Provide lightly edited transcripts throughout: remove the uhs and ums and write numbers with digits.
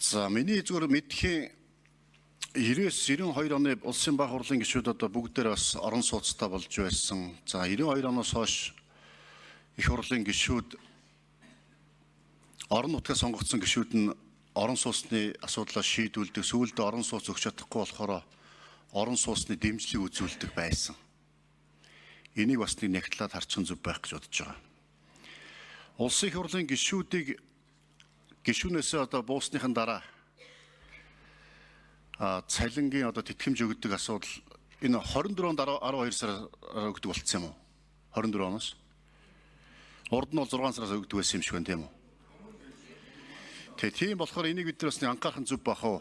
За миний зүгээр мэдхийн 90-92 оны улсын баг хурлын гишүүд одоо бүгдээр бас орон сууцтай болж байсан. За 92 оноос хойш их хурлын гишүүд орон нутгаар сонгогдсон гишүүд нь орон сууцны асуудлаа шийдүүлдэг, сүүлдээ орон сууц өгч чадахгүй болохоор орон сууцны дэмжлэг үзүүлдэг байсан. Энийг бас нэг нягтлаад харчин зүв байх гэж бодож байгаа. Улсын их хурлын гишүүдийг гишүүнээсээ одоо буусныхын дараа цалингийн одоо тэтгэмж өгдөг асуудал энэ 24-нд 12 сар өгдөг болцсон юм уу? 24 оноос. Урд нь бол 6 сараас өгдөг байсан юм шиг байна тийм үү? Тийм болохоор энийг бид нар бас анхаарах зүв бах уу.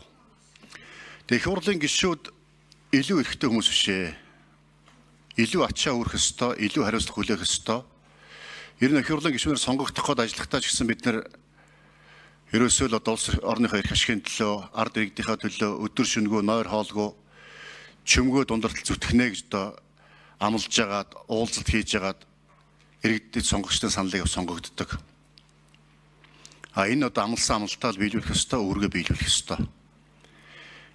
Их хурлын гишүүд илүү эрхтэй хүмүүс биш ээ. Илүү ачаа өрөх ёстой, илүү хариуцлага хүлээх ёстой. Ер нь их хурлын гишүүнээр сонгогдох гээд ажиллахтаа ч гэсэн бид нар ерөөсөө л улс орныхоо эрх ашигын төлөө, ард иргэдийнхээ төлөө өдөр шөнөгөө нойр хоолгүй чөмгөө дундартал зүтгэнэ гэж одоо амлаж агаад, уулзалт хийж агаад иргэдэд сонгогчдын саналыг сонгогддог. Энэ одоо амлсан амлалтаа биелүүлэх ёстой, үүргээ биелүүлэх ёстой.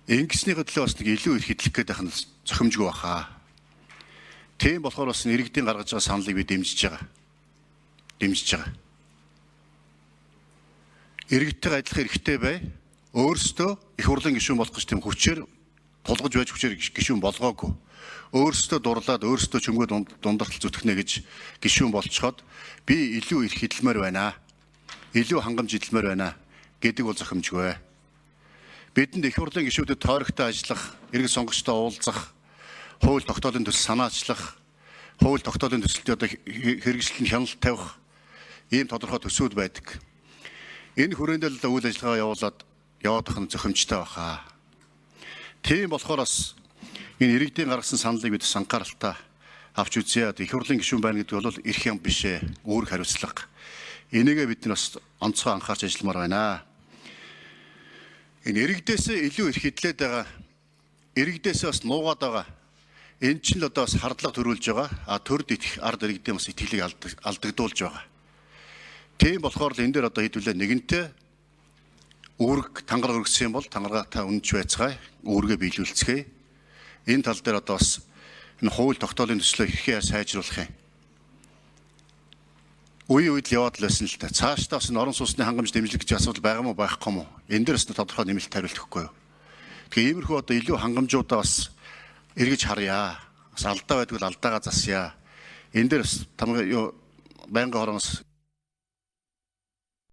Ингэснийхээ төлөө бас нэг илүү их хэдлэх гээд байх нь зохимжгүй баха. Тийм болохоор бас иргэдийн гаргаж байгаа саналыг би дэмжиж байгаа. Иргэдтэй адилхан эрхтэй бай. Өөрсдөө их хурлын гишүүн болох гэж тийм хүчээр тулгаж байж хүчээр гишүүн болгоогүй. Өөрсдөө дурлаад өөрсдөө чөмгөө дундартал зүтгэнэ гэж гишүүн болцоход би илүү их хэдэлмээр байна. Илүү хангамж эдэлмээр байна гэдэг бол зохимжгүй. Бидэнд их хурлын гишүүдэд тойрогтой ажиллах, иргэн сонгогчтой уулзах, хууль тогтоолын төсөл санаачлах, хууль тогтоолын төсөлд одоо хэрэгжилтэнд хяналт тавих ийм тодорхой төсөөд байдаг. Энэ хүрээндээ л үйл ажиллагаа яваад байх нь зохимжтой баха. Тийм болохоор бас энэ иргэдийн гаргасан саналыг бид анхааралтай авч үзье. Их хурлын гишүүн байна гэдэг бол эрх юм биш ээ. Үүрэг хариуцлага. Энийгээ бид нар бас онцгой анхаарч ажилламаар байна. Энэ иргэдээсээ илүү эрх хэдлээд байгаа. Иргэдээсээ бас нуугаад байгаа. Энэ чинь л одоо бас хардлага төрүүлж байгаа. Төрд идэх ард иргэдийн бас итгэлийг алдагдуулж байгаа. Тийм болохоор л энэ дээр одоо хэдүүлээ нэгэнтээ үүрэг тангараг өргөсөн бол тангарагтаа үнэнч байцгаая, үүргээ биелүүлцгээе. Энэ тал дээр одоо бас энэ хууль тогтоолын төслөө хэрхэн сайжруулах юм. Үе үед л яваад л байсан л та. Цаашдаа бас орон сууцны хангамж дэмжлэг гэж асуудал байгаа мó байхгүй мó. Энэ дээр бас тодорхой нэмэлт хариулт өгөхгүй юу. Тэгэхээр иймэрхүү одоо илүү хангамжуудаа бас эргэж харъя. Бас алдаа байдгүй л алдаагаа засъя. Энэ дээр бас тамга юу байнгын хороноос